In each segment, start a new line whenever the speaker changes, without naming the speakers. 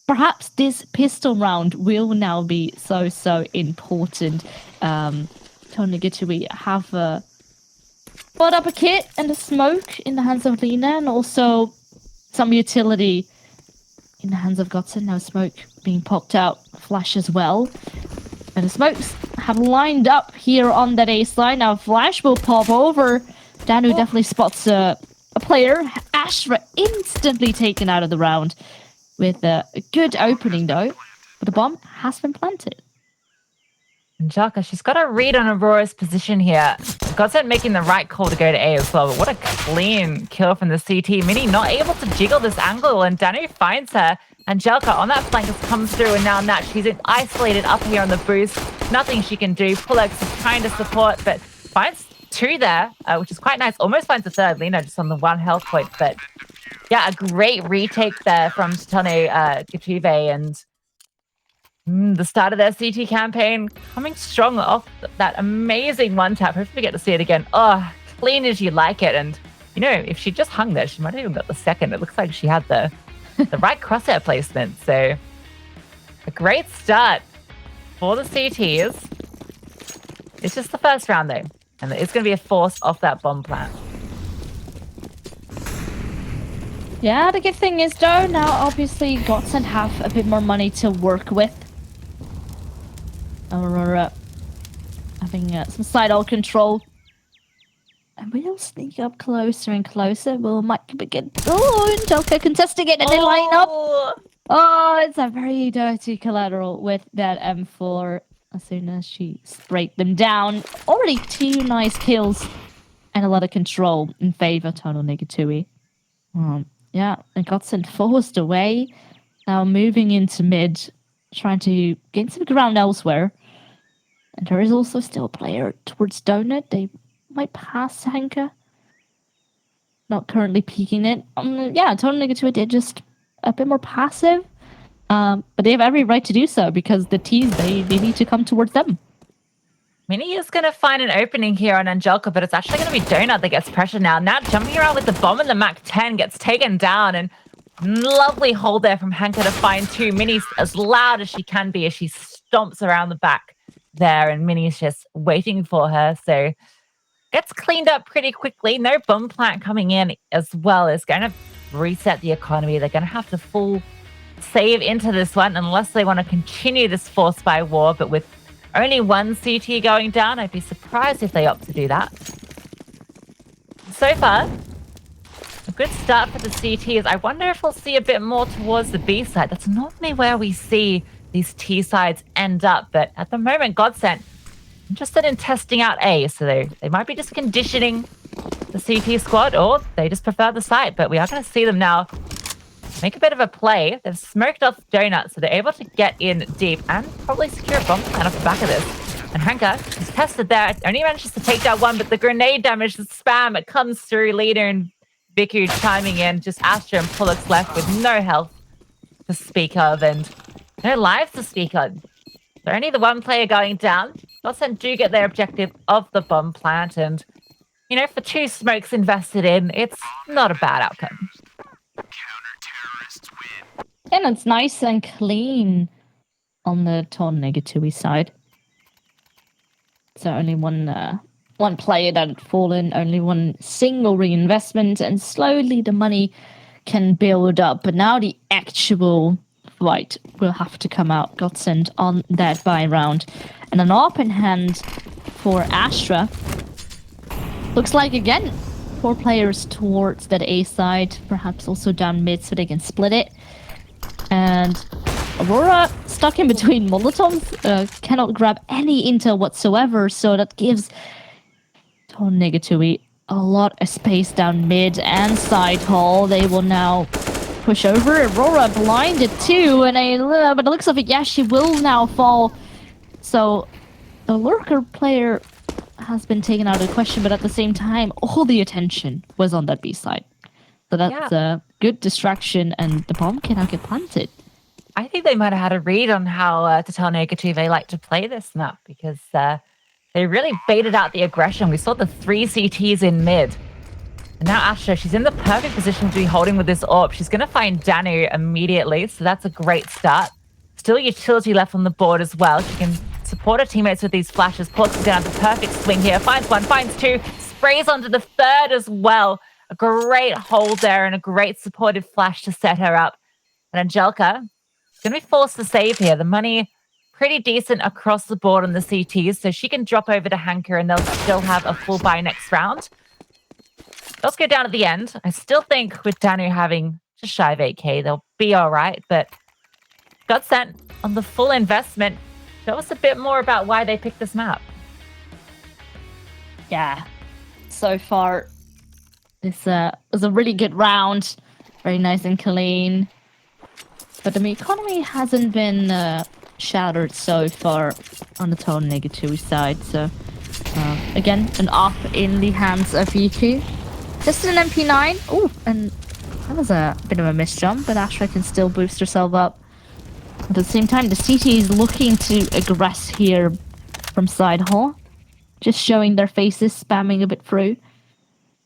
perhaps this pistol round will now be so important. TotalneGituwy have bought up a kit and a smoke in the hands of Lena, and also some utility in the hands of GODSENT. Now smoke being popped out, flash as well. And the smokes have lined up here on that A side. Now flash will pop over. Danu definitely spots a player. Astra instantly taken out of the round with a good opening though. But the bomb has been planted.
Angelica, she's got a read on Aurora's position here. GODSENT making the right call to go to A as well, but what a clean kill from the CT. Mini not able to jiggle this angle, and Danu finds her. Angelica on that flank has come through, and now Nat, she's isolated up here on the boost. Nothing she can do. Pulex is trying to support, but finds two there, which is quite nice. Almost finds a third. Lena just on the 1 health point, but yeah, a great retake there from TotalneGituwy, and the start of their CT campaign coming strong off that amazing one tap. Hopefully we get to see it again. Oh, clean as you like it. And, you know, if she just hung there, she might have even got the second. It looks like she had the right crosshair placement. So a great start for the CTs. It's just the first round, though. And it's going to be a force off that bomb plant.
Yeah, the good thing is, though, now obviously GODSENT have a bit more money to work with. Aurora having some side-all control. And we'll sneak up closer and closer. We'll might begin. Oh, Angelica contesting it and they line up. Oh, it's a very dirty collateral with that M4 as soon as she sprayed them down. Already 2 nice kills and a lot of control in favor of TotalneGituwy. Yeah, and GODSENT forced away. Now moving into mid, trying to gain some ground elsewhere. And there is also still a player towards Donut. They might pass Hanka. Not currently peeking it. Yeah, TotalneGituwy did just a bit more passive. But they have every right to do so because the teams, they need to come towards them.
Mini is going to find an opening here on Angelica, but it's actually going to be Donut that gets pressure now. Now jumping around with the bomb and the Mac 10 gets taken down, and lovely hold there from Hanka to find 2. Mini's as loud as she can be as she stomps around the back there, and Mini's just waiting for her. So gets cleaned up pretty quickly. No bomb plant coming in as well is going to reset the economy. They're going to have to full save into this one unless they want to continue this force by war, but with only 1 CT going down, I'd be surprised if they opt to do that. So far, a good start for the CTs. I wonder if we'll see a bit more towards the B side. That's normally where we see these T sides end up, but at the moment, GODSENT interested in testing out A, so they might be just conditioning the CT squad, or they just prefer the site, but we are going to see them now make a bit of a play. They've smoked off Donut, so they're able to get in deep and probably secure a bomb plant off the back of this. And Hanka is tested there. Only manages to take down 1, but the grenade damage, the spam, it comes through. Leader and Viku chiming in. Just Astra and Pulex left with no health to speak of and no lives to speak of. So only the 1 player going down. GODSENT do get their objective of the bomb plant, and, you know, for 2 smokes invested in, it's not a bad outcome.
And it's nice and clean on the TotalneGituwy side. So only one player that had fallen, only 1 single reinvestment, and slowly the money can build up. But now the actual fight will have to come out. GODSENT on that buy round. And an open hand for Astra. Looks like, again, 4 players towards that A side, perhaps also down mid so they can split it. And Aurora stuck in between Molotovs, cannot grab any intel whatsoever, so that gives TotalneGituwy a lot of space down mid and side hall. They will now push over. Aurora blinded too, and but it looks like, yeah, she will now fall. So the lurker player has been taken out of the question, but at the same time, all the attention was on that B side. So that's a good distraction, and the bomb cannot get planted.
I think they might have had a read on how TotalneGituwy like to play this map, because they really baited out the aggression. We saw the 3 CTs in mid. And now Astra, she's in the perfect position to be holding with this AWP. She's going to find Danu immediately, so that's a great start. Still utility left on the board as well. She can support her teammates with these flashes. Porks is down the perfect swing here. Finds one, finds two, sprays onto the third as well. A great hold there and a great supportive flash to set her up. And Angelka is going to be forced to save here. The money pretty decent across the board on the CTs, so she can drop over to Hanker and they'll still have a full buy next round. Let's go down at the end. I still think with Danu having just shy of 8k, they'll be all right, but GODSENT on the full investment. Show us a bit more about why they picked this map.
Yeah, so far this was a really good round. Very nice and clean. But the economy hasn't been shattered so far on the TotalneGituwy side. So again, an up in the hands of Yiku. Just an MP9. Oh, and that was a bit of a miss jump, but Astra can still boost herself up. At the same time, the CT is looking to aggress here from side hall. Just showing their faces, spamming a bit through.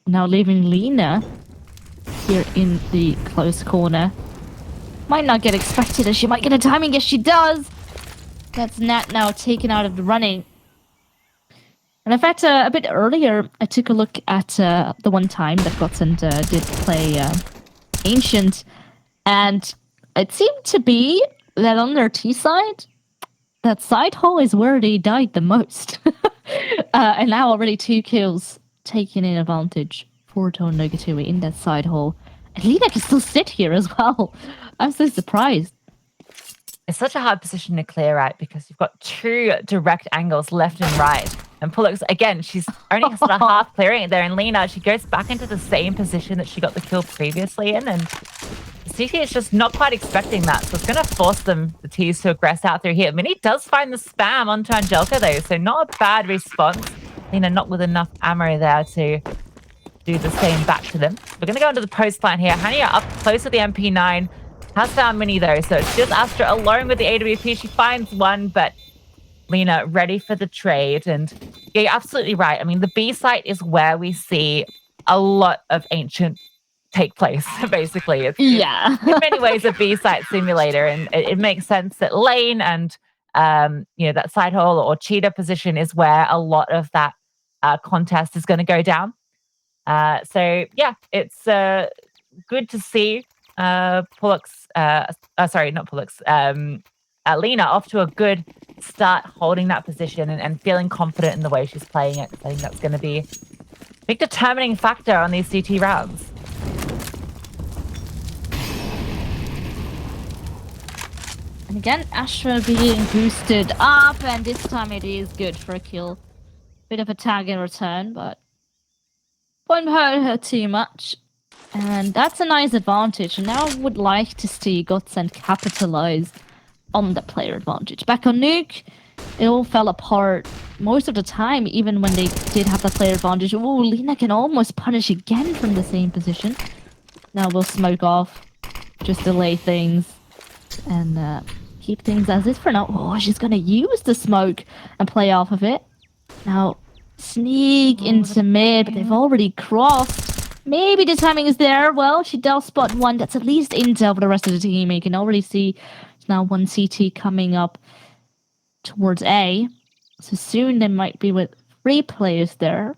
Now leaving Lena here in the close corner. Might not get expected as she might get a timing. Yes, she does. That's Nat now taken out of the running. And in fact, a bit earlier, I took a look at the one time that GODSENT did play Ancient. And it seemed to be that on their T side, that side hole is where they died the most. And now already 2 kills taken in advantage for TotalneGituwy in that side hole. And Lena can still sit here as well. I'm so surprised.
It's such a hard position to clear out because you've got 2 direct angles left and right. And Pullux, again, she's only sort of half clearing it there. And Lena, she goes back into the same position that she got the kill previously in. And CT is just not quite expecting that. So it's going to force them, the T's, to aggress out through here. Minnie does find the spam onto Angelka, though. So not a bad response. Lena not with enough ammo there to do the same back to them. We're going to go into the post plant here. Hania up close to the MP9. Has found Minnie, though. So it's just Astra alone with the AWP. She finds one, but Lena ready for the trade. And yeah, you're absolutely right. I mean, the B site is where we see a lot of Ancient take place, basically. It's in many ways a B site simulator. And it makes sense that lane and, that side hole or cheetah position is where a lot of that contest is going to go down. So yeah, it's good to see Pullux, sorry, not Pullux, Lena off to a good start holding that position and feeling confident in the way she's playing it. I think that's going to be a big determining factor on these CT rounds.
And again, Astra being boosted up, and this time it is good for a kill. Bit of a tag in return, but won't hurt her too much. And that's a nice advantage. And now I would like to see GODSENT capitalize on the player advantage. Back on Nuke, it all fell apart most of the time, even when they did have the player advantage. Oh, Lena can almost punish again from the same position. Now we'll smoke off, just delay things, and keep things as is for now. Oh, she's going to use the smoke and play off of it. Now, sneak into mid, but they've already crossed. Maybe the timing is there. Well, she does spot one. That's at least intel for the rest of the team. You can already see there's now one CT coming up towards A. So soon they might be with 3 players there.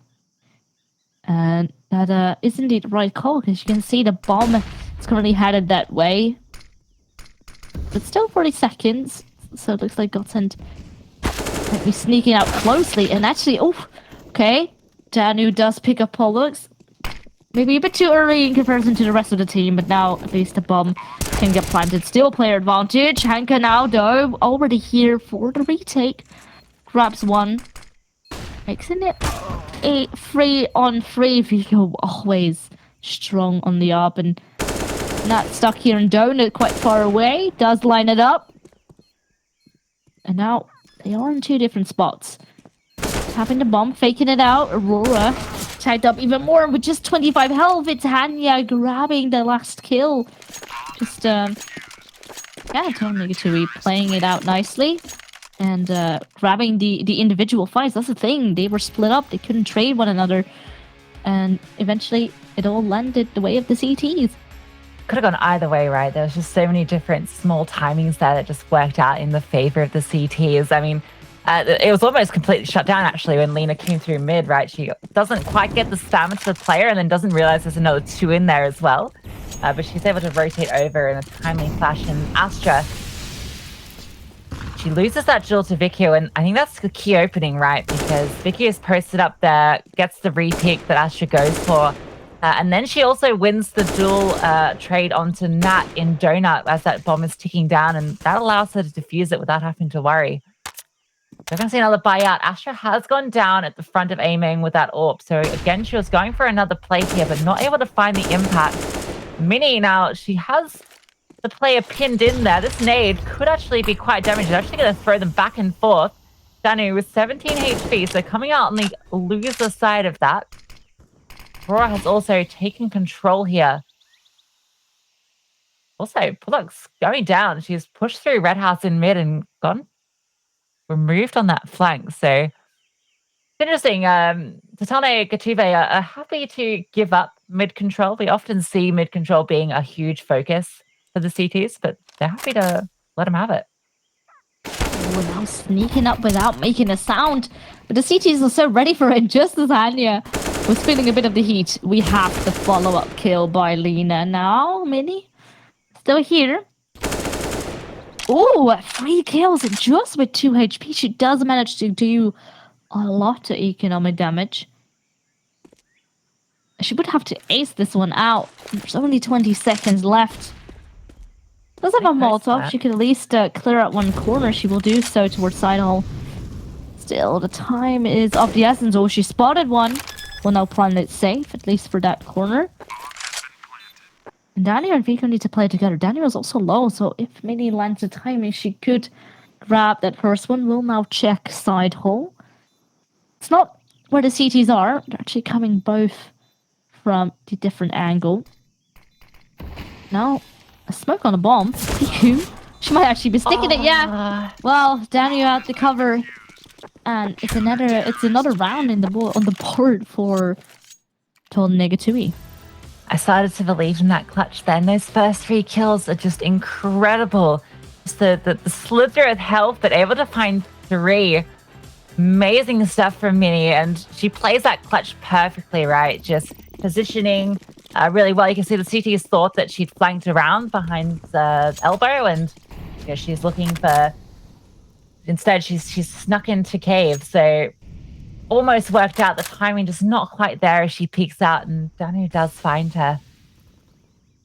And that is indeed the right call, because you can see the bomb is currently headed that way. But still 40 seconds. So it looks like GODSENT might be sneaking out closely. And actually, oh, okay. Danu does pick up Pollux. Maybe a bit too early in comparison to the rest of the team, but now at least the bomb can get planted. Still player advantage. Hanka now, though, already here for the retake. Grabs one. Makes it a 3-on-3 Vigo, always strong on the up, and not stuck here in donut quite far away. Does line it up. And now they are in 2 different spots. Having the bomb, faking it out. Aurora tagged up even more with just 25 health. It's Hanya grabbing the last kill. Just, yeah, TotalneGituwy playing it out nicely. And grabbing the individual fights. That's the thing. They were split up. They couldn't trade one another. And eventually, it all landed the way of the CTs.
Could have gone either way, right? There was just so many different small timings there that just worked out in the favor of the CTs. I mean, it was almost completely shut down, actually, when Lena came through mid, right? She doesn't quite get the spam to the player and then doesn't realize there's another 2 in there as well. But she's able to rotate over in a timely fashion. Astra, she loses that duel to Vicky, and I think that's the key opening, right? Because Vicky is posted up there, gets the repick that Astra goes for. And then she also wins the duel trade onto Nat in Donut as that bomb is ticking down, and that allows her to defuse it without having to worry. We're going to see another buyout. Astra has gone down at the front of aiming with that AWP. So again, she was going for another play here, but not able to find the impact. Mini now, she has the player pinned in there. This nade could actually be quite damaging. They're actually going to throw them back and forth. Danu with 17 HP, so coming out on the loser side of that. Aurora has also taken control here. Also, Pullock's going down. She's pushed through Red House in mid and gone removed on that flank. So it's interesting. TotalneGituwy are happy to give up mid control. We often see mid control being a huge focus for the CTs, but they're happy to let them have it.
Oh, now sneaking up without making a sound. But the CTs are so ready for it, just as Anya was feeling a bit of the heat. We have the follow-up kill by Lena now. Mini still here. Oh, 3 kills just with 2 HP. She does manage to do a lot of economic damage. She would have to ace this one out. There's only 20 seconds left. Does have a Molotov. She could at least clear out one corner. She will do so towards side hole. Still, the time is of the essence. Oh, she spotted one. Well, now playing it safe, at least for that corner. And Daniel and Vico need to play together. Daniel is also low, so if Mini lands the timing, she could grab that first one. We'll now check side hole. It's not where the CTs are. They're actually coming both from the different angle. Now, a smoke on a bomb. Vico, she might actually be sticking it. Yeah. Well, Daniel out the cover, and it's another round on the board for TotalneGituwy.
I started to believe in that clutch then. Those first 3 kills are just incredible. Just the slither of health, but able to find 3. Amazing stuff from Mini, and she plays that clutch perfectly, right? Just positioning really well. You can see the CTs thought that she'd flanked around behind the elbow, and she's looking for... Instead, she's snuck into cave, so... Almost worked out. The timing just not quite there as she peeks out, and Danu does find her.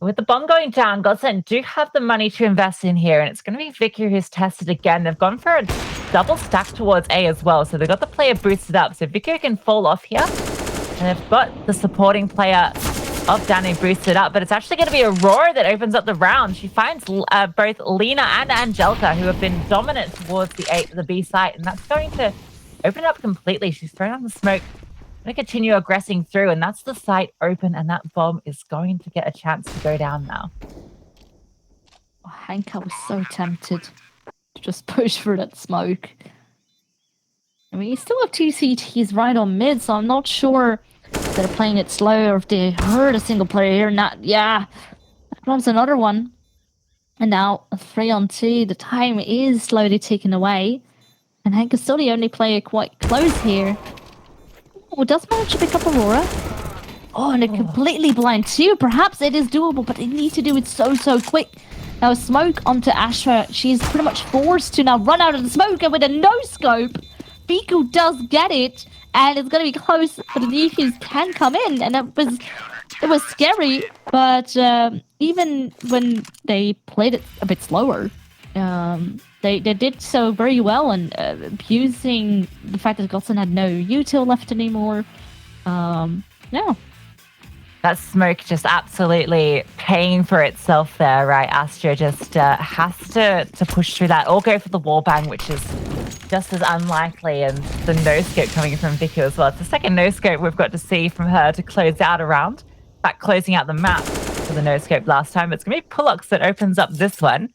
With the bomb going down, GODSENT do have the money to invest in here, and it's going to be Vicky who's tested again. They've gone for a double stack towards A as well, so they've got the player boosted up. So Vicky can fall off here, and they've got the supporting player of Danu boosted up, but it's actually going to be Aurora that opens up the round. She finds both Lena and Angelica, who have been dominant towards the B site, and that's going to open it up completely. She's thrown on the smoke. Going to continue aggressing through, and that's the site open, and that bomb is going to get a chance to go down now.
Oh, Hanka was so tempted to just push through that smoke. I mean, you still have 2 CTs right on mid, so I'm not sure if they're playing it slow or if they heard a single player here. Not, yeah. That comes another one. And now a 3-on-2. The time is slowly taken away. And Hank is still the only player quite close here. Oh, does manage to pick up Aurora. Oh, and a completely blind too. Perhaps it is doable, but they need to do it so quick. Now, smoke onto Astra. She's pretty much forced to now run out of the smoke, and with a no-scope, Biku does get it, and it's going to be close, but the defuse can come in, and it was scary, but even when they played it a bit slower, they did so very well, and abusing the fact that GODSENT had no util left anymore. Yeah.
That smoke just absolutely paying for itself there, right? Astra just has to push through that or go for the wallbang, which is just as unlikely, and the no-scope coming from Vicky as well. It's the second no-scope we've got to see from her to close out a round. In fact, closing out the map for the no-scope last time. It's going to be Pullocks that opens up this one.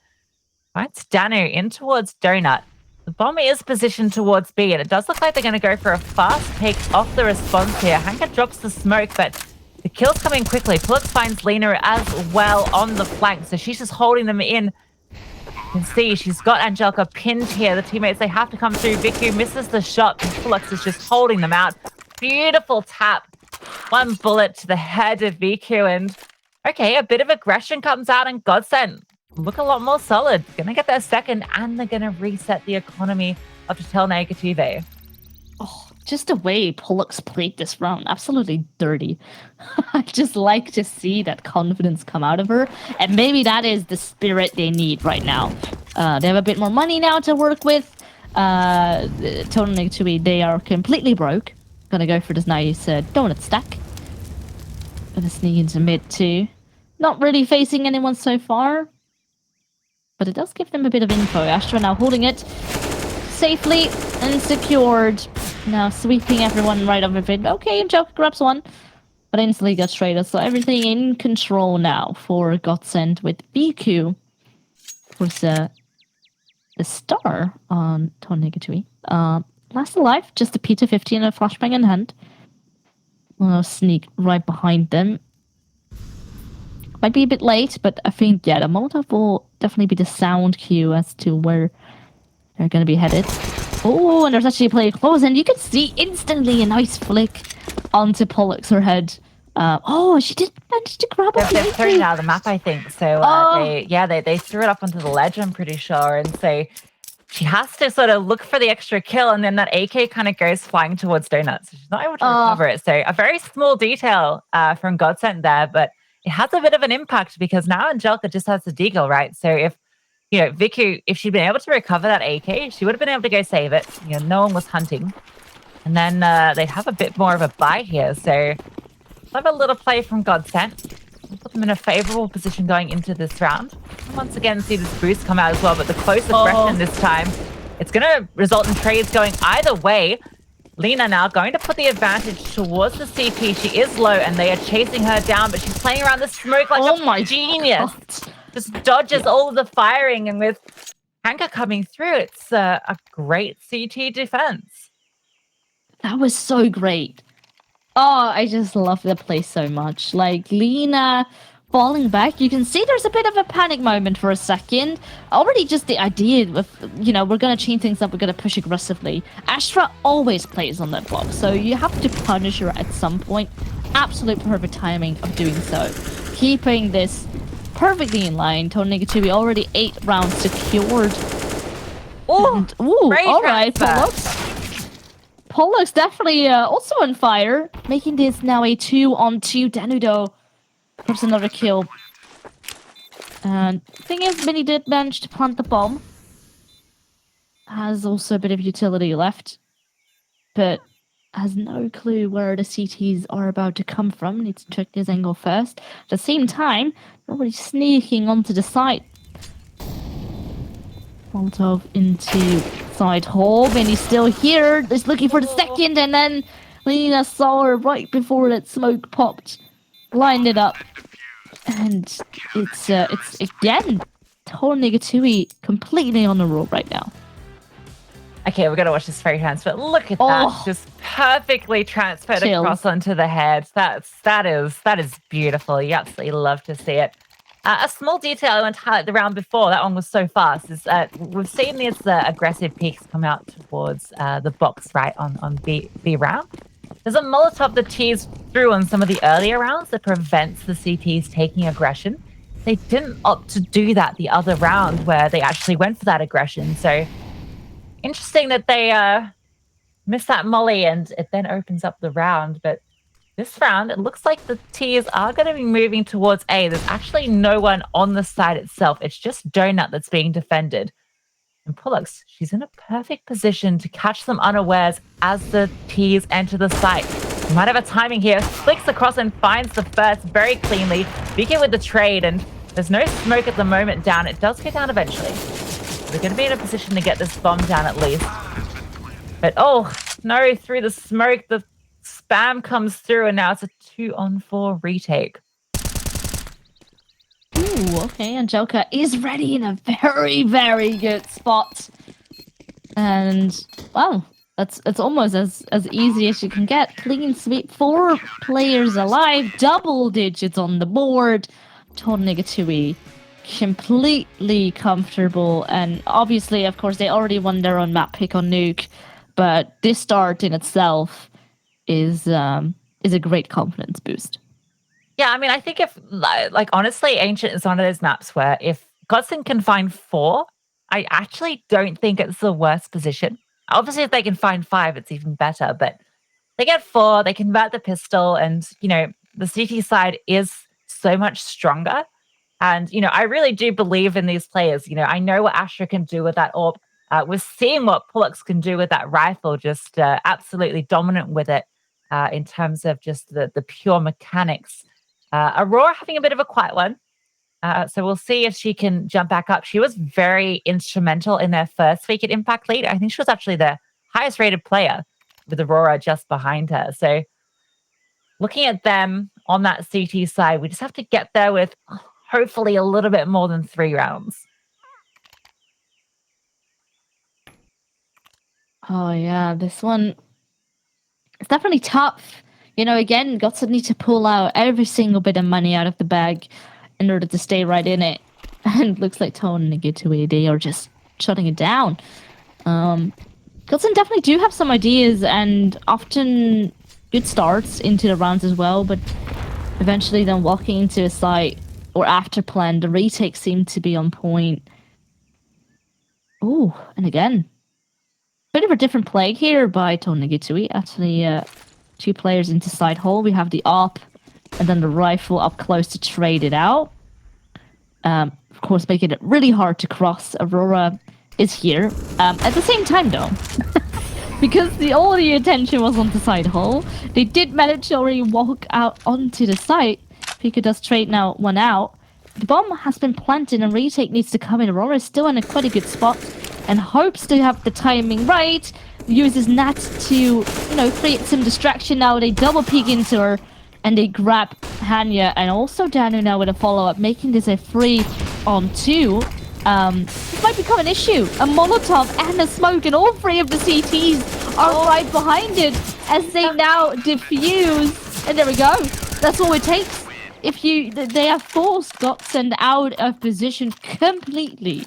Right, Danu in towards Donut. The bomb is positioned towards B, and it does look like they're going to go for a fast take off the response here. Hanka drops the smoke, but the kill's coming quickly. Pullux finds Lena as well on the flank, so she's just holding them in. You can see she's got Angelica pinned here. The teammates, they have to come through. Viku misses the shot, and Pullux is just holding them out. Beautiful tap. One bullet to the head of Viku, and okay, a bit of aggression comes out, and GODSENT look a lot more solid. Gonna get their second, and they're gonna reset the economy of TotalneGituwy.
Oh, just the way Pullux played this round, absolutely dirty. I just like to see that confidence come out of her, and maybe that is the spirit they need right now. They have a bit more money now to work with. TotalneGituwy, they are completely broke. Gonna go for this nice donut stack. Gonna sneak into mid too. Not really facing anyone so far, but it does give them a bit of info. Astra now holding it safely and secured. Now sweeping everyone right off of it. Okay, Joker grabs one, but instantly gets traded. So everything in control now for GODSENT with BQ. Of course, the star on TotalneGituwy. Last alive, just a P250 and a flashbang in hand. I'll sneak right behind them. Might be a bit late, but I think, yeah, the Molotov will definitely be the sound cue as to where they're going to be headed. Oh, and there's actually a player close, and you can see instantly a nice flick onto Pullux, her head. She did manage to grab it.
They've thrown it out of the map, I think. So, they threw it up onto the ledge, I'm pretty sure. And so she has to sort of look for the extra kill, and then that AK kind of goes flying towards Donuts. So she's not able to recover it. So a very small detail from GODSENT there, but it has a bit of an impact because now Angelica just has the deagle, right? So if, Viku, if she'd been able to recover that AK, she would have been able to go save it. No one was hunting. And then they'd have a bit more of a buy here. So have a little play from GODSENT. Put them in a favorable position going into this round. And once again, see this boost come out as well, but the close aggression this time, it's going to result in trades going either way. Lena now going to put the advantage towards the CT. She is low, and they are chasing her down, but she's playing around the smoke like a genius.
God.
Just dodges all of the firing, and with Hanka coming through, it's a great CT defense.
That was so great. Oh, I just love the play so much. Like, Lena falling back. You can see there's a bit of a panic moment for a second. Already just the idea of, we're going to change things up. We're going to push aggressively. Astra always plays on that block. So you have to punish her at some point. Absolute perfect timing of doing so. Keeping this perfectly in line. TotalneGituwy already 8 rounds secured. All right, Pullux definitely also on fire, making this now a 2-on-2. Danudo grabs another kill. And thing is, Minnie did manage to plant the bomb. Has also a bit of utility left, but has no clue where the CTs are about to come from. Needs to check this angle first. At the same time, nobody's sneaking onto the side. Molotov into side hole, and he's still here. He's looking for the second, and then Lena saw her right before that smoke popped, lined it up, and it's again TotalneGituwy completely on the roll right now.
Okay, we're gonna watch this fairy transfer. Look at that, just perfectly transferred across onto the head. That is beautiful. You absolutely love to see it. A small detail I want to highlight the round before, that one was so fast, is we've seen these aggressive peaks come out towards the box, right, on B round. There's a Molotov that tees through on some of the earlier rounds that prevents the CTs taking aggression. They didn't opt to do that the other round where they actually went for that aggression. So interesting that they missed that molly and it then opens up the round. But this round, it looks like the T's are going to be moving towards A. There's actually no one on the side itself. It's just Donut that's being defended. And Pullux, she's in a perfect position to catch them unawares as the T's enter the site. Might have a timing here. Flicks across and finds the first very cleanly. Begin with the trade, and there's no smoke at the moment down. It does go down eventually. They're going to be in a position to get this bomb down at least. But oh, no, through the smoke, the spam comes through, and now it's a 2-on-4 retake. Ooh,
okay, Angelica is ready in a very, very good spot. And, well, it's almost as easy as you can get. Clean sweep, 4 players alive, double digits on the board. TotalneGituwy completely comfortable, and obviously, of course, they already won their own map pick on Nuke, but this start in itself is a great confidence boost.
Yeah, I mean, I think if, like, honestly, Ancient is one of those maps where if GODSENT can find 4, I actually don't think it's the worst position. Obviously, if they can find 5, it's even better, but they get 4, they convert the pistol, and, the CT side is so much stronger. And, I really do believe in these players. I know what Astra can do with that AWP. We're seeing what Pullux can do with that rifle, just absolutely dominant with it in terms of just the pure mechanics. Aurora having a bit of a quiet one. So we'll see if she can jump back up. She was very instrumental in their first week at Impact League. I think she was actually the highest rated player with Aurora just behind her. So looking at them on that CT side, we just have to get there with hopefully a little bit more than 3 rounds.
Oh yeah, this one, it's definitely tough. Again, GODSENT need to pull out every single bit of money out of the bag in order to stay right in it. And looks like TotalneGituwy, they are just shutting it down. GODSENT definitely do have some ideas and often good starts into the rounds as well, but eventually then walking into a site or after plan, the retakes seem to be on point. Oh, and again, bit of a different play here by TotalneGituwy. Actually, 2 players into side hole. We have the AWP and then the rifle up close to trade it out. Of course, making it really hard to cross. Aurora is here. At the same time, though, because all the attention was on the side hole, they did manage to already walk out onto the site. Pika does trade now 1 out. The bomb has been planted and retake needs to come in. Aurora is still in a quite a good spot and hopes to have the timing right. Uses Nat to, create some distraction now. They double peek into her and they grab Hanya and also Danu now with a follow-up, making this a 3-on-2. This might become an issue. A Molotov and a smoke, and all 3 of the CTs are right behind it as they now defuse. And there we go. That's all it takes. They have forced GODSENT out of position completely.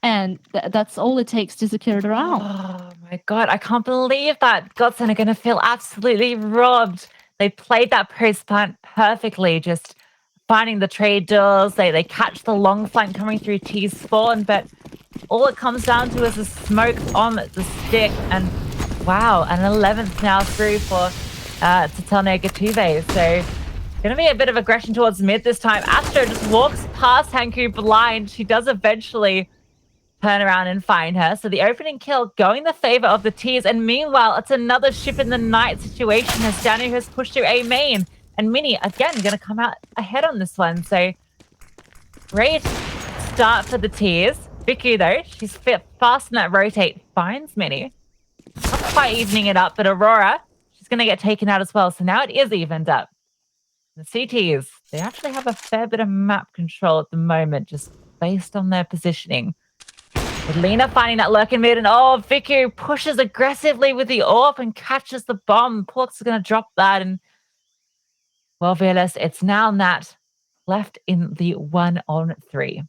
And that's all it takes to secure the round.
Oh my God, I can't believe that GODSENT are going to feel absolutely robbed. They played that post plant perfectly, just finding the trade doors. They catch the long flank coming through T's spawn, but all it comes down to is a smoke on the stick. And wow, an 11th now through for TotalneGituwy. So going to be a bit of aggression towards mid this time. Astro just walks past Hanku blind. She does eventually turn around and find her. So the opening kill going the favor of the T's. And meanwhile, it's another ship in the night situation as Danu has pushed through A main. And Mini, again, going to come out ahead on this one. So great start for the T's. Viku, though, she's fast in that rotate. Finds Mini. Not quite evening it up, but Aurora, she's going to get taken out as well. So now it is evened up. The CTs, they actually have a fair bit of map control at the moment, just based on their positioning. With Lena finding that lurk in mid, and Viku pushes aggressively with the AWP and catches the bomb. Porks is going to drop that, and well, Fearless, it's now Nat left in the 1-on-3.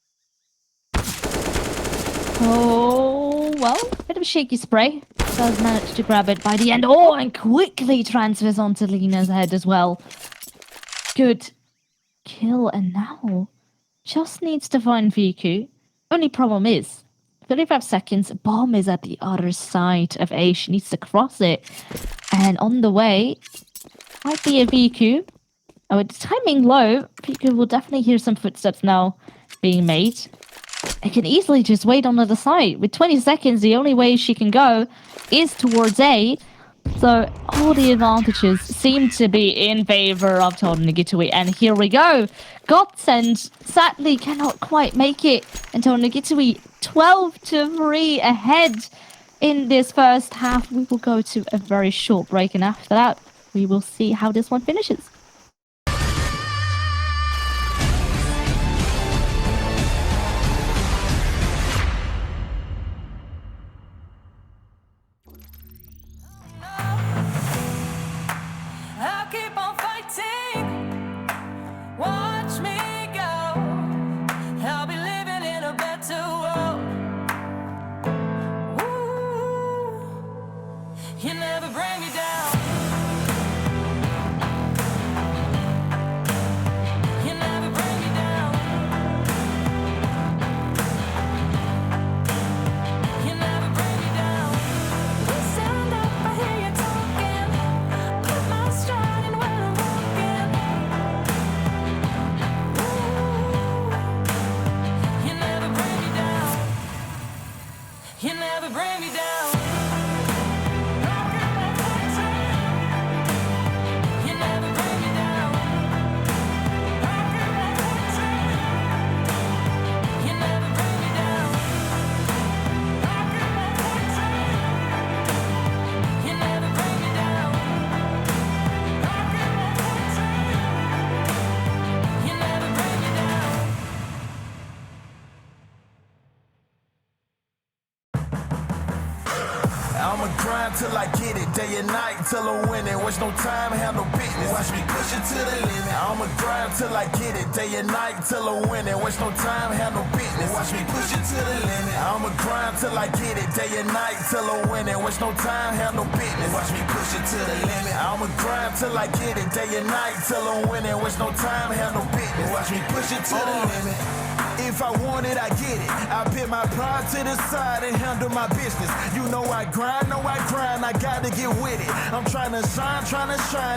Oh, well, bit of a shaky spray. Does manage to grab it by the end. Oh, and quickly transfers onto Lena's head as well. Good kill, and now just needs to find Viku. Only problem is 35 seconds, bomb is at the other side of A. She needs to cross it. And on the way, might be a Viku. Oh, with the timing low, Viku will definitely hear some footsteps now being made. It can easily just wait on the other side. With 20 seconds, the only way she can go is towards A. So all the advantages seem to be in favor of TotalneGituwy. And here we go. GODSENT sadly cannot quite make it. And TotalneGituwy 12-3 ahead in this first half. We will go to a very short break. And after that, we will see how this one finishes.
bring me down. You never bring me down. You never bring me down. You never bring me down. You never bring me down.
I'ma grind till I get it, day and night till I'm winning. Waste no time, have no business. Watch me push it to the limit. I'ma grind till I get it, day and night till I'm winning. Waste no time, have no business. Watch me push it to the limit. I'ma grind till I get it, day and night till I'm winning. Waste no time, have no business. Watch me push it to the limit. I'ma grind till I get it, day and night till I'm winning. Waste no time, have no business. Watch me push it to the limit. If I want it, I get it. I put my pride to the side and handle my business. You know I grind, I gotta get with it. I'm trying to shine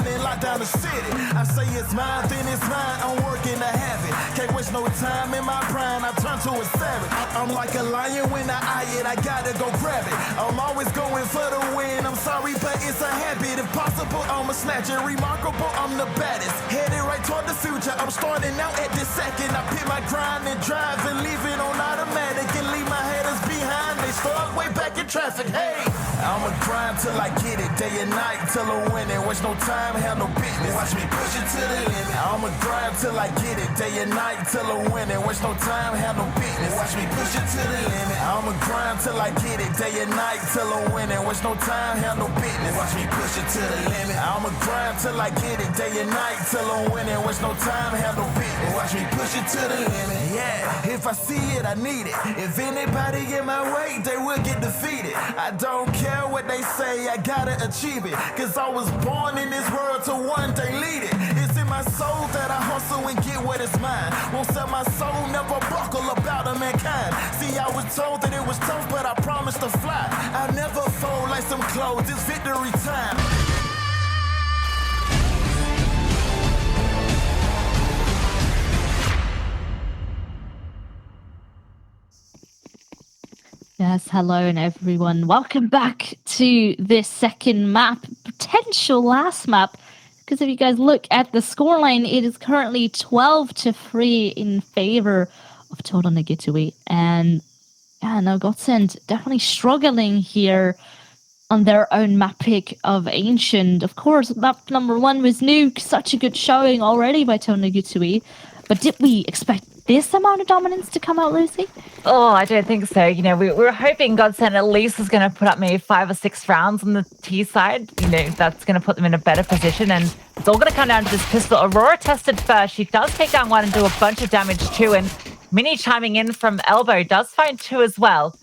and lock down the city. I say it's mine, then it's mine, I'm working to have it. Can't waste no time in my prime, I turn to a savage. I'm like a lion when I eye it, I gotta go grab it. I'm always going for the win, I'm sorry, but it's a habit. If possible, I'ma snatch it. Remarkable, I'm the baddest. Headed right toward the future, I'm starting out at this second. I pick my grind and drive and leave it on automatic and leave my haters behind. They stuck way back in traffic. Hey, I'ma grind till I get it, day and night till I'm winning. Waste no time, have no business. Watch me push it to the limit. I'ma grind till I get it, day and night till I'm winning. Waste no time, have no business. Watch me push it to the limit. I'ma grind till I get it, day and night till I'm winning. Waste no time, have no business. Watch me push it to the limit. I'ma grind till I get it, day and night till I'm winning. Waste no time, have no business. Watch me push it to the limit. Yeah, if I see it, I need it. If anybody in my way, they will get defeated. I don't care what they say, I gotta achieve it. Cause I was born in this world to one day lead it. It's in my soul that I hustle and get what is mine. Won't sell my soul, never buckle about a mankind. See, I was told that it was tough, but I promised to fly. I never fold like some clothes, it's victory time.
Yes, hello and everyone. Welcome back to this second map, potential last map. Because if you guys look at the scoreline, it is currently 12-3 in favor of TotalneGituwy. And yeah, no, GODSENT definitely struggling here on their own map pick of Ancient. Of course, map number 1 was Nuke, such a good showing already by TotalneGituwy. But did we expect this amount of dominance to come out, Lucy?
Oh, I don't think so. You know, we were hoping GODSENT at least was going to put up maybe 5 or 6 rounds on the T side. You know, that's going to put them in a better position. And it's all going to come down to this pistol. Aurora tested first. She does take down 1 and do a bunch of damage too. And Mini chiming in from elbow does find 2 as well.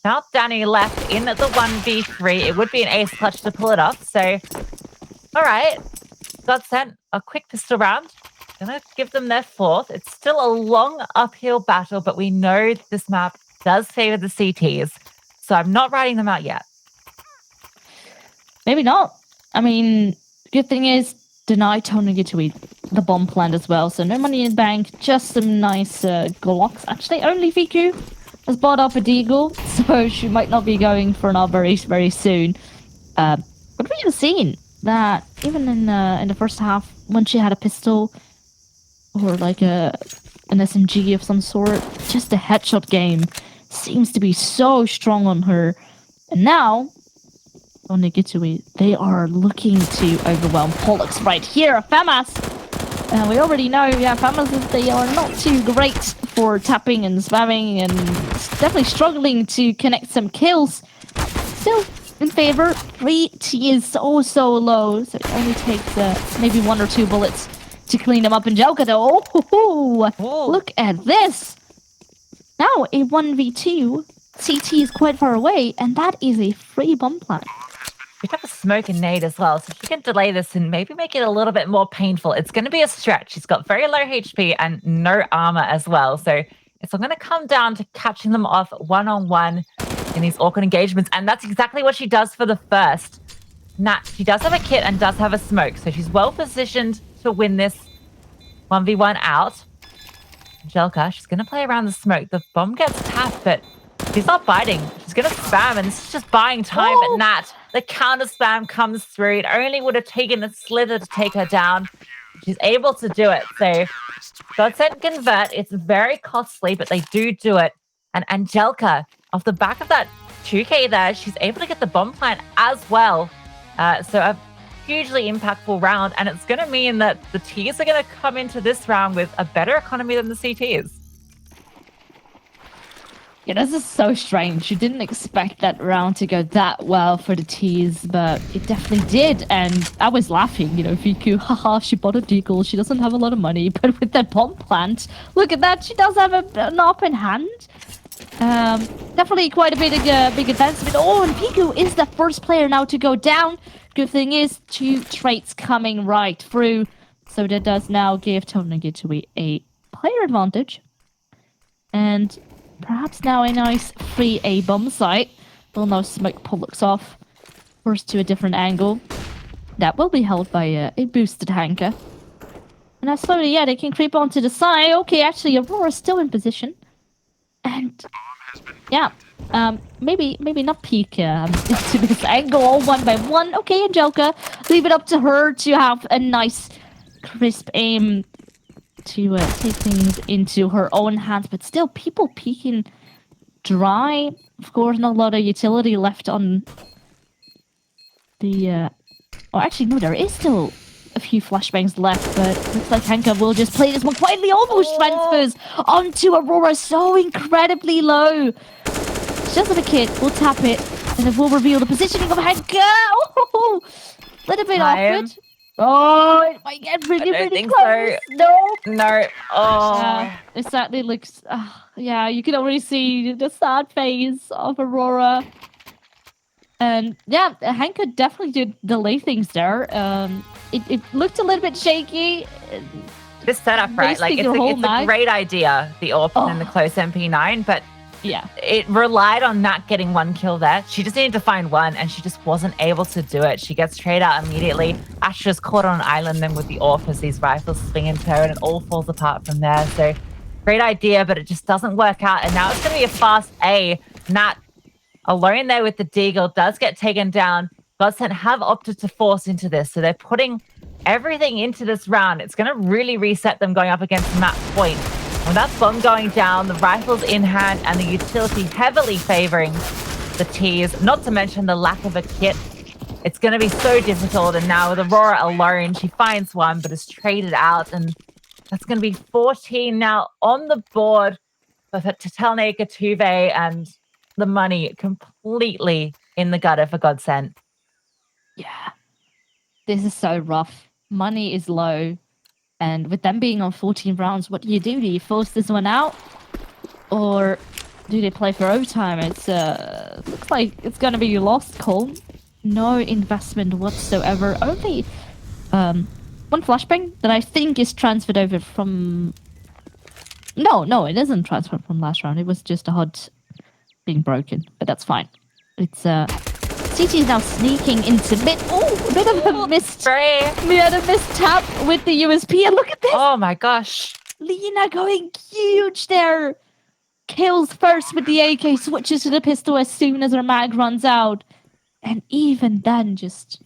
Now Danny left in the 1v3. It would be an ace clutch to pull it off. So, all right. GODSENT, a quick pistol round. Gonna give them their 4th. It's still a long uphill battle, but we know this map does favor the CTs. So I'm not writing them out yet.
Maybe not. I mean, good thing is, deny TotalneGituwy the bomb plant as well. So no money in the bank, just some nice Glocks. Actually, only VQ has bought up a Deagle, so she might not be going for another very, very soon. But we have seen that even in the first half, when she had a pistol or like an SMG of some sort, just the headshot game seems to be so strong on her. And now, TotalneGituwy, they are looking to overwhelm Pollux right here. FAMAS, we already know, yeah, FAMAS, they are not too great for tapping and spamming and definitely struggling to connect some kills. Still in favor. 3T is so low, so it only takes maybe 1 or 2 bullets to clean them up. And Jelka, though, look at this. Now a 1v2. CT is quite far away, and that is a free bomb plant.
We have a smoke and nade as well, so she can delay this and maybe make it a little bit more painful. It's going to be a stretch. She's got very low HP and no armor as well, so it's going to come down to catching them off one-on-one in these awkward engagements, and that's exactly what she does for the first. Nat, she does have a kit and does have a smoke, so she's well positioned to win this 1v1 out. Jelka, she's going to play around the smoke. The bomb gets tapped, but She's not biting. She's going to spam, and this is just buying time.
Oh.
But Nat, the counter spam comes through. It only would have taken a slither to take her down. She's able to do it. So, GODSENT convert. It's very costly, but they do it. And Angelica, off the back of that 2K there, she's able to get the bomb plant as well. So a hugely impactful round, and it's going to mean that the Ts are going to come into this round with a better economy than the CTs.
Yeah, this is so strange. You didn't expect that round to go that well for the T's, but it definitely did. And I was laughing, Viku, haha, she bought a deagle. She doesn't have a lot of money, but with that bomb plant, look at that. She does have an open hand. Definitely quite a big advancement. Oh, and Piku is the first player now to go down. Good thing is, 2 traits coming right through. So that does now give TotalneGituwy a player advantage. And perhaps now a nice free A-bomb site. Will now smoke Pollux off. First to a different angle. That will be held by a boosted Hanker. And now slowly, they can creep onto the side. Okay, actually, Aurora's still in position. And yeah, maybe not peek into this angle all one by one. Okay, Angelica, leave it up to her to have a nice crisp aim to take things into her own hands. But still, people peeking dry. Of course, not a lot of utility left on the... Oh, actually, no, there is still a few flashbangs left, but looks like Hanka will just play this one quietly. Almost transfers onto Aurora so incredibly low. She does have a kit. We'll tap it, and it will reveal the positioning of Hanka. Oh, little bit awkward. Oh, it might get really close.
So. No. Oh.
It certainly looks... yeah, you can already see the sad face of Aurora. And yeah, Hank could definitely did delay things there. It looked a little bit shaky.
This setup, right? Like it's a great idea, the AWP and the close MP9, but
yeah,
it relied on Nat getting 1 kill there. She just needed to find 1, and she just wasn't able to do it. She gets straight out immediately. Astra's caught on an island then with the AWP as these rifles swing into her, and it all falls apart from there. So great idea, but it just doesn't work out. And now it's going to be a fast A. Nat alone there with the deagle does get taken down. GODSENT have opted to force into this, so they're putting everything into this round. It's going to really reset them going up against map point. When that bomb going down, the rifles in hand, and the utility heavily favoring the Ts, not to mention the lack of a kit, it's going to be so difficult. And now with Aurora alone, she finds 1, but is traded out, and that's going to be 14 now on the board for TotalneGituwy, and the money completely in the gutter for GODSENT.
Yeah. This is so rough. Money is low. And with them being on 14 rounds, what do? Do you force this one out? Or do they play for overtime? It's looks like it's gonna be a lost call. No investment whatsoever. Only one flashbang that I think is transferred over from... No, it isn't transferred from last round. It was just a HUD being broken, but that's fine. It's CT is now sneaking into mid. Oh, a bit of a missed. We had a missed tap with the USP, and look at this.
Oh my gosh,
Lena going huge there. Kills first with the AK, switches to the pistol as soon as her mag runs out, and even then just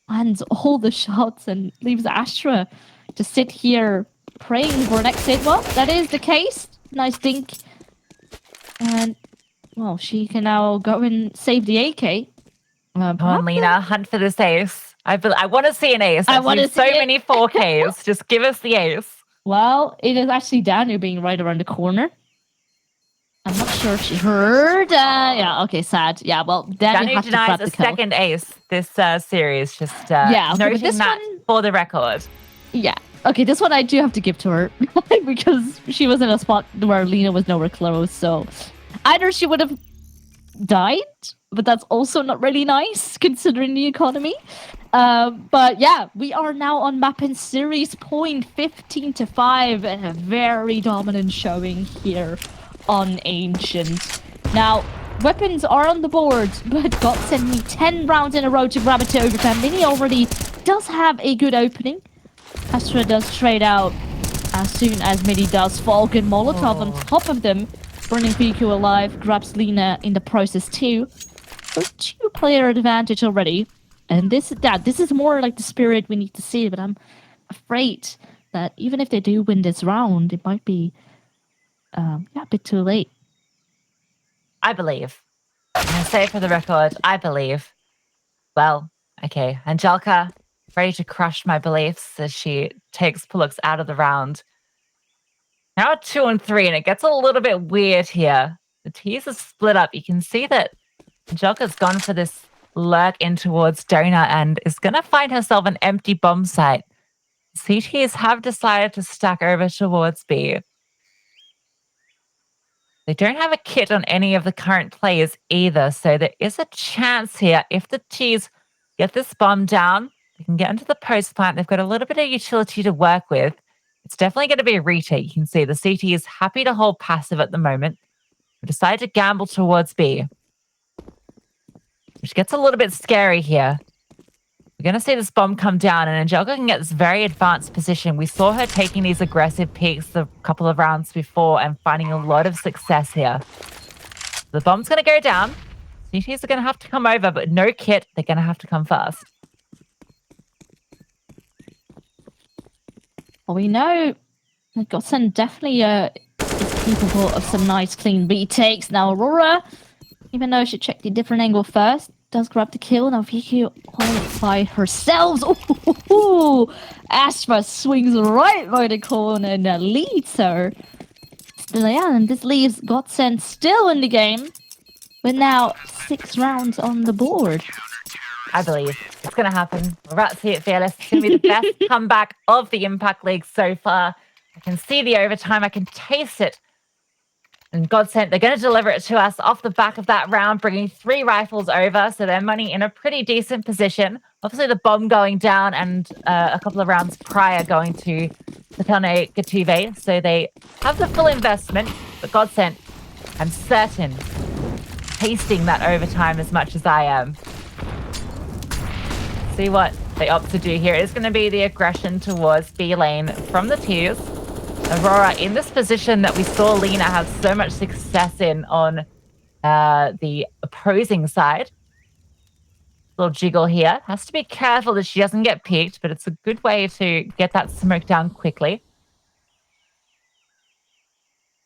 lands all the shots and leaves Astra to sit here praying for an exit. Well, that is the case. Nice dink. And well, she can now go and save the AK.
Come on, Lena, hunt for this ace. I want to see an ace.
I want to see
so
it.
many 4Ks. Just give us the ace.
Well, it is actually Danu being right around the corner. I'm not sure if she heard. Yeah, okay, sad. Yeah, well,
Danu denies a second ace this series. Just
yeah, okay,
noting that for the record.
Yeah. Okay, this one I do have to give to her because she was in a spot where Lena was nowhere close. So either she would have died, but that's also not really nice considering the economy. But yeah, we are now on map in series point 15-5, and a very dominant showing here on Ancient. Now, weapons are on the board, but GODSENT need 10 rounds in a row to grab it to overtime. Mini already does have a good opening. Astra does trade out as soon as Midi does. Falcon Molotov on top of them. burning PQ alive, grabs Lina in the process too. So 2-player advantage already. And this is more like the spirit we need to see, but I'm afraid that even if they do win this round, it might be a bit too late.
I believe. I'm going to say it for the record. I believe. Well, okay. Angelica, ready to crush my beliefs as she takes Pullux out of the round. Now at 2 and 3, and it gets a little bit weird here. The teams are split up. You can see that Angelica's gone for this lurk in towards Donut and is going to find herself an empty bomb site. CTs have decided to stack over towards B. They don't have a kit on any of the current players either, so there is a chance here if the T's get this bomb down, they can get into the post plant. They've got a little bit of utility to work with. It's definitely going to be a retake. You can see the CT is happy to hold passive at the moment. We decided to gamble towards B, which gets a little bit scary here. We're going to see this bomb come down, and Angelica can get this very advanced position. We saw her taking these aggressive peeks a couple of rounds before and finding a lot of success here. The bomb's going to go down. CTs are going to have to come over, but no kit. They're going to have to come fast.
Well, we know that GODSENT definitely is capable of some nice clean retakes. Now Aurora, even though she checked the different angle first, does grab the kill. Now Vicky holds by herself. Ooh, Astra swings right by the corner and leads her. Still, yeah, and this leaves GODSENT still in the game with now 6 rounds on the board.
I believe it's going to happen. We're about to see it, Fearless. It's going to be the best comeback of the Impact League so far. I can see the overtime. I can taste it. And GODSENT, they're going to deliver it to us off the back of that round, bringing 3 rifles over. So they're money in a pretty decent position. Obviously, the bomb going down and a couple of rounds prior going to the TotalneGituwy. So they have the full investment. But GODSENT, I'm certain, tasting that overtime as much as I am. See what they opt to do here. It's going to be the aggression towards B lane from the Tears. Aurora in this position that we saw Lina have so much success in on the opposing side. Little jiggle here. Has to be careful that she doesn't get peeked, but it's a good way to get that smoke down quickly.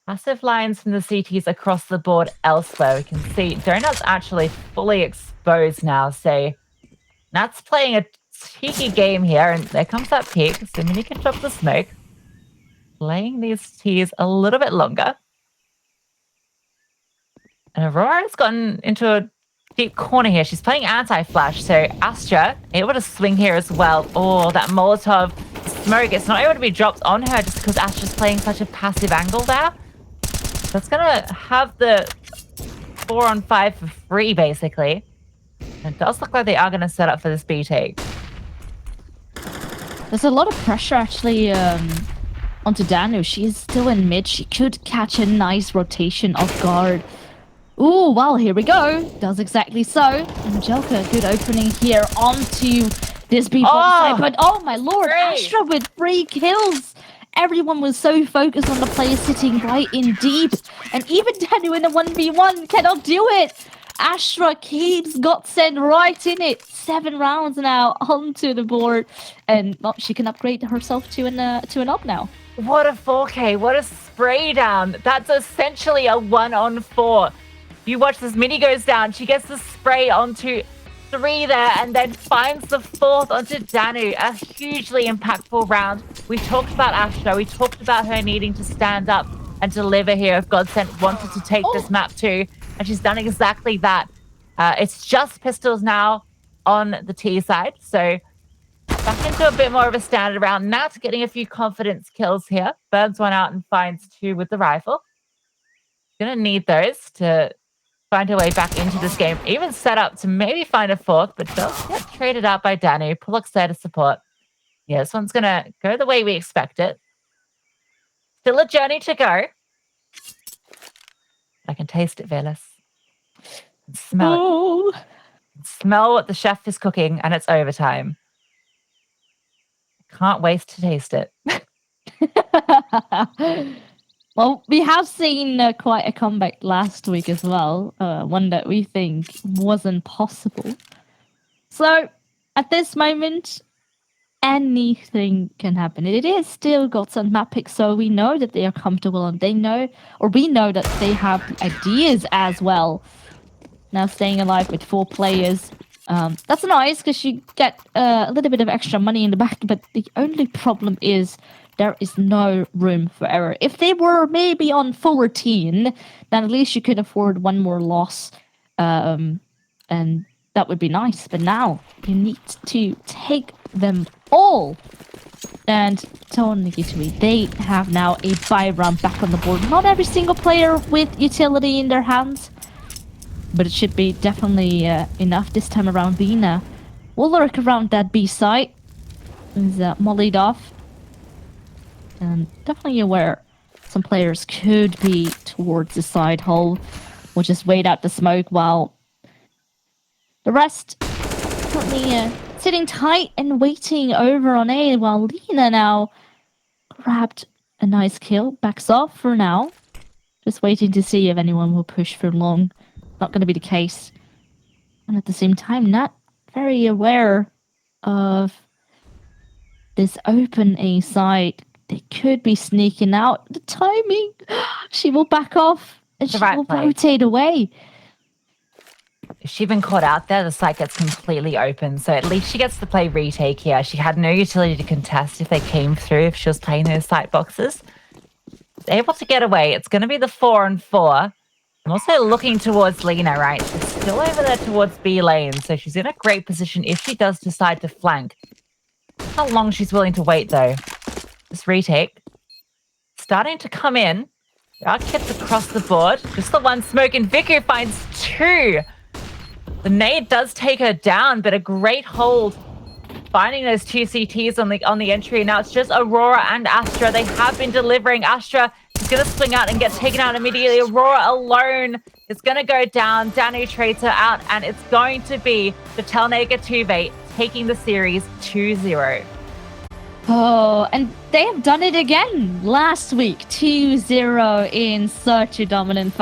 Passive lines from the CTs across the board elsewhere. We can see Donut's actually fully exposed now, so Nat's playing a cheeky game here, and there comes that peek. So Mini can drop the smoke. Playing these teas a little bit longer. And Aurora's gotten into a deep corner here. She's playing anti-flash, so Astra able to swing here as well. Oh, that Molotov smoke. It's not able to be dropped on her just because Astra's playing such a passive angle there. So it's going to have the 4-on-5 for free, basically. And it does look like they are going to set up for this B take.
There's a lot of pressure actually onto Danu. She's still in mid. She could catch a nice rotation off guard. Ooh, well, here we go. Does exactly so. Angelica, good opening here onto this B side. But oh my lord,
great.
Astra with 3 kills. Everyone was so focused on the player sitting right in deep. And even Danu in the 1v1 cannot do it. Astra keeps GODSENT right in it. 7 rounds now onto the board. And well, she can upgrade herself to an up now.
What a 4K. What a spray down. That's essentially a 1-on-4. You watch this Mini goes down. She gets the spray onto 3 there and then finds the 4th onto Danu. A hugely impactful round. We talked about Astra. We talked about her needing to stand up and deliver here if GODSENT wanted to take this map too. And she's done exactly that. It's just pistols now on the T side. So back into a bit more of a standard round. Nat getting a few confidence kills here. Burns 1 out and finds 2 with the rifle. Gonna need those to find her way back into this game. Even set up to maybe find a 4th, but does get traded out by Danu. Pullux there to support. Yeah, this one's gonna go the way we expect it. Still a journey to go. I can taste it, Velas. Smell it. Smell what the chef is cooking, and it's overtime. Can't waste to taste it.
Well, we have seen quite a comeback last week as well, one that we think wasn't possible. So, at this moment, anything can happen. It is still GODSENT map pick, so we know that they are comfortable and they know, or we know that they have the ideas as well. Now staying alive with 4 players. That's nice because you get a little bit of extra money in the back, but the only problem is there is no room for error. If they were maybe on 14, then at least you could afford one more loss, and that would be nice. But now you need to take them all. And TotalneGituwy, they have now a 5-round back on the board. Not every single player with utility in their hands, but it should be definitely enough this time around. Vina will lurk around that B site. Is mollied off. And definitely aware some players could be towards the side hole. We'll just wait out the smoke while the rest currently sitting tight and waiting over on A, while Lena now grabbed a nice kill. Backs off for now. Just waiting to see if anyone will push for long. Not going to be the case. And at the same time, not very aware of this open A side. They could be sneaking out. The timing. She will back off and she will rotate away.
If she'd been caught out there, the site gets completely open. So at least she gets to play retake here. She had no utility to contest if they came through, if she was playing those site boxes. Able to get away. It's going to be the 4-on-4. I'm also looking towards Lena, right? She's still over there towards B lane, so she's in a great position if she does decide to flank. How long she's willing to wait, though. This retake. Starting to come in. There are kits across the board. Just the one smoke, and Viku finds 2. The nade does take her down, but a great hold. Finding those 2 CTs on the entry. Now it's just Aurora and Astra. They have been delivering. Astra is going to swing out and get taken out immediately. Aurora alone is going to go down. Danu trades her out, and it's going to be the TotalneGituwy taking the series 2-0.
Oh, and they have done it again last week. 2-0 in such a dominant